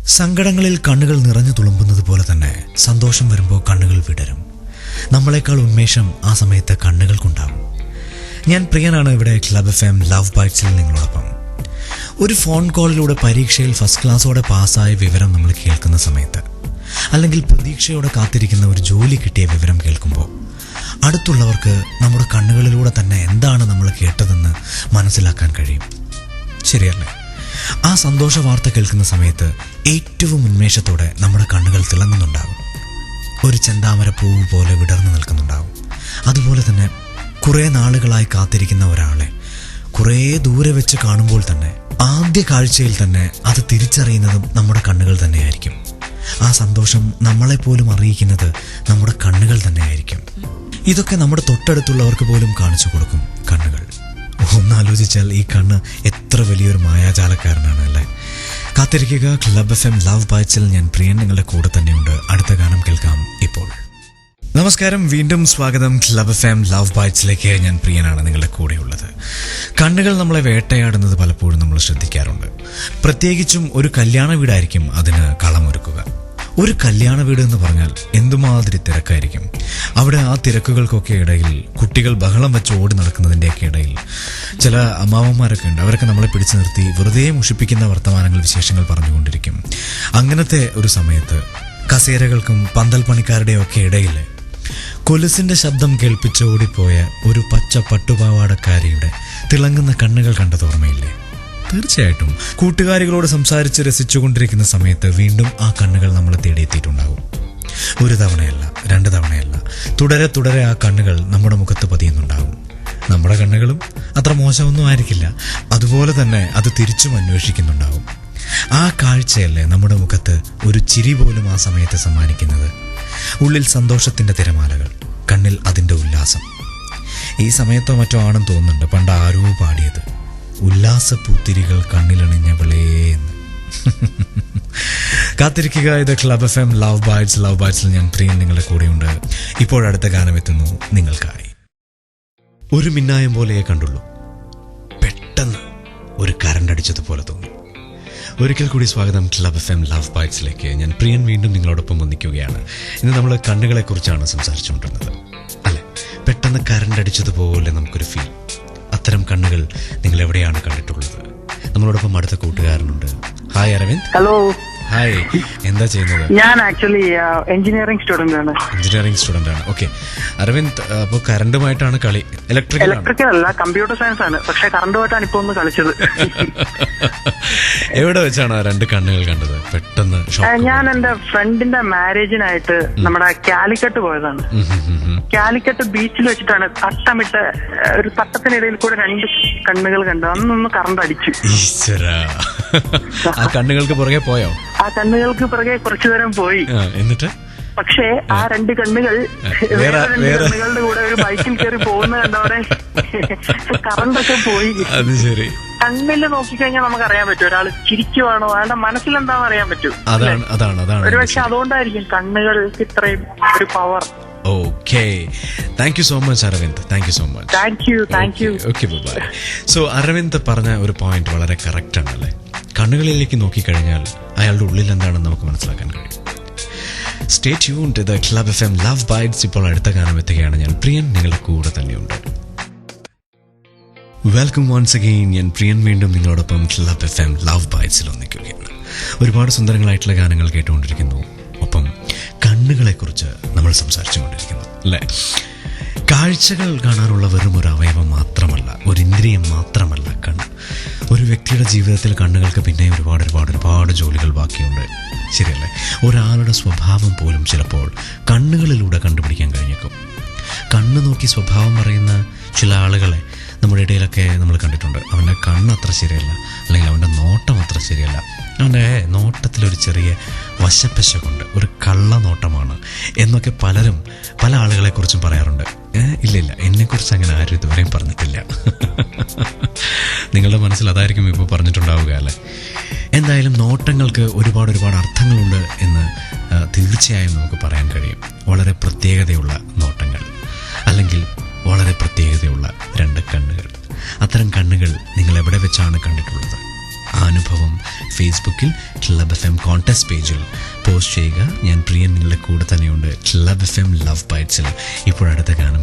സങ്കടങ്ങളിൽ കണ്ണുകൾ നിറഞ്ഞു തുളുമ്പുന്നത് പോലെ തന്നെ സന്തോഷം വരുമ്പോൾ കണ്ണുകൾ വിടരും. നമ്മളെക്കാൾ ഉന്മേഷം ആ സമയത്ത് കണ്ണുകൾക്കുണ്ടാവും. ഞാൻ പ്രിയനാണ്, ഇവിടെ ക്ലബ് FM ലവ് ബൈറ്റ്സിൽ നിങ്ങളോടൊപ്പം. ഒരു ഫോൺ കോളിലൂടെ പരീക്ഷയിൽ ഫസ്റ്റ് ക്ലാസ്സോടെ പാസ്സായ വിവരം നമ്മൾ കേൾക്കുന്ന സമയത്ത്, അല്ലെങ്കിൽ പ്രതീക്ഷയോടെ കാത്തിരിക്കുന്ന ഒരു ജോലി കിട്ടിയ വിവരം കേൾക്കുമ്പോൾ, അടുത്തുള്ളവർക്ക് നമ്മുടെ കണ്ണുകളിലൂടെ തന്നെ എന്താണ് നമ്മൾ കേട്ടതെന്ന് മനസ്സിലാക്കാൻ കഴിയും. ശരിയല്ലേ? ആ സന്തോഷ വാർത്ത കേൾക്കുന്ന സമയത്ത് ഏറ്റവും ഉന്മേഷത്തോടെ നമ്മുടെ കണ്ണുകൾ തിളങ്ങുന്നുണ്ടാകും. ഒരു ചെന്താമര പൂവ് പോലെ വിടർന്നു നിൽക്കുന്നുണ്ടാകും. അതുപോലെ തന്നെ കുറേ നാളുകളായി കാത്തിരിക്കുന്ന ഒരാളെ കുറേ ദൂരെ വെച്ച് കാണുമ്പോൾ തന്നെ ആദ്യ കാഴ്ചയിൽ തന്നെ അത് തിരിച്ചറിയുന്നതും നമ്മുടെ കണ്ണുകൾ തന്നെയായിരിക്കും. ആ സന്തോഷം നമ്മളെപ്പോലും അറിയിക്കുന്നത് നമ്മുടെ കണ്ണുകൾ തന്നെയായിരിക്കും. ഇതൊക്കെ നമ്മുടെ തൊട്ടടുത്തുള്ളവർക്ക് പോലും കാണിച്ചു കൊടുക്കും കണ്ണുകൾ. ഒന്നാലോചിച്ചാൽ ഈ കണ്ണ് എത്ര വലിയൊരു മായാജാലക്കാരനാണ് അല്ലേ? കാത്തിരിക്കുക. ക്ലബ് FM ലവ് ബൈറ്റ്സിൽ ഞാൻ പ്രിയൻ നിങ്ങളുടെ കൂടെ തന്നെയുണ്ട്. അടുത്ത ഗാനം കേൾക്കാം ഇപ്പോൾ. നമസ്കാരം, വീണ്ടും സ്വാഗതം ക്ലബ് FM ലവ് ബൈറ്റ്സിലേക്ക്. ഞാൻ പ്രിയനാണ് നിങ്ങളുടെ കൂടെയുള്ളത്. കണ്ണുകൾ നമ്മളെ വേട്ടയാടുന്നത് പലപ്പോഴും നമ്മൾ ശ്രദ്ധിക്കാറുണ്ട്. പ്രത്യേകിച്ചും ഒരു കല്യാണ വീടായിരിക്കും അതിന് കളമൊരുക്കുക. ഒരു കല്യാണ വീട് എന്ന് പറഞ്ഞാൽ എന്തുമാതിരി തിരക്കായിരിക്കും. അവിടെ ആ തിരക്കുകൾക്കൊക്കെ ഇടയിൽ കുട്ടികൾ ബഹളം വെച്ച് ഓടി നടക്കുന്നതിൻ്റെയൊക്കെ ഇടയിൽ ചില അമ്മാവന്മാരൊക്കെ ഉണ്ട്. അവരൊക്കെ നമ്മളെ പിടിച്ചു നിർത്തി വെറുതെ മുഷിപ്പിക്കുന്ന വർത്തമാനങ്ങൾ, വിശേഷങ്ങൾ പറഞ്ഞുകൊണ്ടിരിക്കും. അങ്ങനത്തെ ഒരു സമയത്ത് കസേരകൾക്കും പന്തൽ പണിക്കാരുടെയൊക്കെ ഇടയിൽ കൊലുസിന്റെ ശബ്ദം കേൾപ്പിച്ച് ഓടിപ്പോയ ഒരു പച്ച പട്ടുപാവാടക്കാരിയുടെ തിളങ്ങുന്ന കണ്ണുകൾ കണ്ടത് ഓർമ്മയില്ലേ? തീർച്ചയായിട്ടും കൂട്ടുകാരികളോട് സംസാരിച്ച് രസിച്ചുകൊണ്ടിരിക്കുന്ന സമയത്ത് വീണ്ടും ആ കണ്ണുകൾ നമ്മളെ തേടിയെത്തിയിട്ടുണ്ടാകും. ഒരു തവണയല്ല, 2 തവണയല്ല, തുടരെ തുടരെ ആ കണ്ണുകൾ നമ്മുടെ മുഖത്ത് പതിയുന്നുണ്ടാകും. നമ്മുടെ കണ്ണുകളും അത്ര മോശമൊന്നും ആയിരിക്കില്ല. അതുപോലെ തന്നെ അത് തിരിച്ചും അന്വേഷിക്കുന്നുണ്ടാവും. ആ കാഴ്ചയല്ലേ നമ്മുടെ മുഖത്ത് ഒരു ചിരി പോലും ആ സമയത്ത് സമ്മാനിക്കുന്നത്. ഉള്ളിൽ സന്തോഷത്തിന്റെ തിരമാലകൾ, കണ്ണിൽ അതിന്റെ ഉല്ലാസം. ഈ സമയത്തോ മറ്റോ ആണെന്ന് തോന്നുന്നുണ്ട് പണ്ട് ആരോ പാടിയത്, ഉല്ലാസപ്പൂത്തിരികൾ കണ്ണിലണിഞ്ഞവളേന്ന്. കാത്തിരിക്കുക. ഇത് ക്ലബ് FM ലവ് ബൈറ്റ്സിൽ ഞാൻ പ്രിയൻ നിങ്ങളുടെ കൂടെയുണ്ട്. ഇപ്പോഴടുത്ത ഗാനം എത്തുന്നു നിങ്ങൾക്കായി. ഒരു മിന്നായം പോലെയേ കണ്ടുള്ളൂ, പെട്ടെന്ന് ഒരു കറണ്ട് അടിച്ചതുപോലെ തോന്നി. ഒരിക്കൽ കൂടി സ്വാഗതം ക്ലബ് FM ലവ് ബൈറ്റ്സിലേക്ക്. ഞാൻ പ്രിയൻ വീണ്ടും നിങ്ങളോടൊപ്പം വന്നിക്കുകയാണ്. ഇന്ന് നമ്മൾ കണ്ണുകളെ കുറിച്ചാണ് സംസാരിച്ചുകൊണ്ടിരുന്നത് അല്ലെ? പെട്ടെന്ന് കറണ്ട് അടിച്ചതുപോലെ നമുക്കൊരു ഫീൽ. അത്തരം കണ്ണുകൾ നിങ്ങൾ എവിടെയാണ് കണ്ടിട്ടുള്ളത്? നമ്മളോടൊപ്പം അടുത്ത കൂട്ടുകാരനുണ്ട്. ഹായ് അരവിന്ദ്. ഹലോ. ഹായ്, എന്താ ചെയ്യുന്നത്? ഞാൻ ആക്ച്വലി എഞ്ചിനീയറിംഗ് സ്റ്റുഡന്റ് ആണ്. എഞ്ചിനീയറിംഗ് സ്റ്റുഡന്റ് ആണ്. ഓക്കെ അരവിന്ദ്, അപ്പോൾ കറണ്ടുമായിട്ടാണ് കളി? ഇലക്ട്രിക്കൽ അല്ല, കമ്പ്യൂട്ടർ സയൻസ് ആണ്. പക്ഷെ കറണ്ടുമായിട്ടാണ് ഇപ്പൊ ഒന്ന് കളിച്ചത്. എവിടെ വെച്ചാണ് ആ 2 കണ്ണുകൾ കണ്ടത് പെട്ടെന്ന്? ഞാൻ എന്റെ ഫ്രണ്ടിന്റെ മാരേജിനായിട്ട് നമ്മുടെ കാലിക്കട്ട് പോയതാണ്. കാലിക്കട്ട് ബീച്ചിൽ വെച്ചിട്ടാണ് തട്ടമിട്ട് ഒരു തട്ടത്തിനിടയിൽ കൂടെ 2 കണ്ണുകൾ കണ്ടു. അന്നൊന്ന് കറണ്ട് അടിച്ചു. ഈശ്വരാ, ആ കണ്ണുകൾക്ക് പുറകെ പോയോ? ആ കണ്ണുകൾക്ക് പുറകെ കുറച്ചു നേരം പോയി. എന്നിട്ട് പക്ഷേ ആ 2 കണ്ണുകൾ കണ്ണുകളുടെ കൂടെ ഒരു ബൈക്കിൽ കയറി പോകുന്ന കണ്ടോടെ കറണ്ടൊക്കെ പോയി. അത് ശരി. കണ്ണില് നോക്കിക്കഴിഞ്ഞാൽ നമുക്ക് അറിയാൻ പറ്റും ഒരാൾ ചിരിക്കുവാണോ, അയാളുടെ മനസ്സിലെന്താണെന്ന് അറിയാൻ പറ്റും. അതാണ് ഒരു പക്ഷെ അതുകൊണ്ടായിരിക്കും കണ്ണുകൾക്ക് ഇത്രയും ഒരു power. Okay, thank you so much Aravind. Thank you so much. Thank you. Okay, bye. So Aravind പറഞ്ഞ ഒരു പോയിന്റ് വളരെ കറക്റ്റ് ആണല്ലേ? കണ്ണുകളിലേക്ക് നോക്കിക്കഴിഞ്ഞാൽ അയാളുടെ ഉള്ളിൽ എന്താണെന്ന് നമുക്ക് മനസ്സിലാക്കാൻ കഴിയും. Stay tuned to the Club FM Love Bytes. ഇപ്പോൾ അടുത്ത ഗാനം എത്തുകയാണ്. ഞാൻ പ്രിയൻ നിങ്ങളുടെ കൂടെ തന്നെയുണ്ട്. Welcome once again. ഞാൻ പ്രിയൻ വീണ്ടും നിങ്ങളോടൊപ്പം ക്ലബ് FM ലവ് ബൈറ്റ്സിൽ ഒന്നിക്കുകയാണ്. ഒരുപാട് സുന്ദരങ്ങളായിട്ടുള്ള ഗാനങ്ങൾ കേട്ടുകൊണ്ടിരിക്കുന്നു. ഒപ്പം കണ്ണുകളെക്കുറിച്ച് നമ്മൾ സംസാരിച്ചുകൊണ്ടിരിക്കുന്നു അല്ലേ? കാഴ്ചകൾ കാണാനുള്ള വെറും ഒരു അവയവം മാത്രമല്ല, ഒരു ഇന്ദ്രിയം മാത്രമല്ല കണ്ണ്. ഒരു വ്യക്തിയുടെ ജീവിതത്തിൽ കണ്ണുകൾക്ക് പിന്നെ ഒരുപാട് ജോലികൾ ബാക്കിയുണ്ട്. ശരിയല്ലേ? ഒരാളുടെ സ്വഭാവം പോലും ചിലപ്പോൾ കണ്ണുകളിലൂടെ കണ്ടുപിടിക്കാൻ കഴിഞ്ഞേക്കും. കണ്ണ് നോക്കി സ്വഭാവം പറയുന്ന ചില ആളുകളെ നമ്മുടെ ഇടയിലൊക്കെ നമ്മൾ കണ്ടിട്ടുണ്ട്. അവൻ്റെ കണ്ണ് അത്ര ശരിയല്ല, അല്ലെങ്കിൽ അവൻ്റെ നോട്ടം അത്ര ശരിയല്ല, അവൻ്റെ നോട്ടത്തിലൊരു ചെറിയ വശപ്പശകുണ്ട്, ഒരു കള്ളനോട്ടമാണ് എന്നൊക്കെ പല ആളുകളെക്കുറിച്ചും പറയാറുണ്ട്. ഇല്ല, എന്നെക്കുറിച്ച് അങ്ങനെ ആരും ഇതുവരെയും പറഞ്ഞിട്ടില്ല. നിങ്ങളുടെ മനസ്സിൽ അതായിരിക്കും ഇപ്പോൾ പറഞ്ഞിട്ടുണ്ടാവുക അല്ലേ? എന്തായാലും നോട്ടങ്ങൾക്ക് ഒരുപാട് അർത്ഥങ്ങളുണ്ട് എന്ന് തീർച്ചയായും നമുക്ക് പറയാൻ കഴിയും. വളരെ പ്രത്യേകതയുള്ള നോട്ടങ്ങൾ, അല്ലെങ്കിൽ വളരെ പ്രത്യേകതയുള്ള 2 കണ്ണുകൾ. അത്തരം കണ്ണുകൾ നിങ്ങൾ എവിടെ വെച്ചാണ് കണ്ടിട്ടുള്ളത്? അനുഭവം ഫേസ്ബുക്കിൽ ക്ലബ് FM കോൺടെസ്റ്റ് പേജിൽ പോസ്റ്റ് ചെയ്യുക. ഞാൻ പ്രിയൻ നിങ്ങളുടെ കൂടെ തന്നെയുണ്ട് ക്ലബ് FM ലവ് ബൈറ്റ്സിൽ. ഇപ്പോഴടുത്ത ഗാനം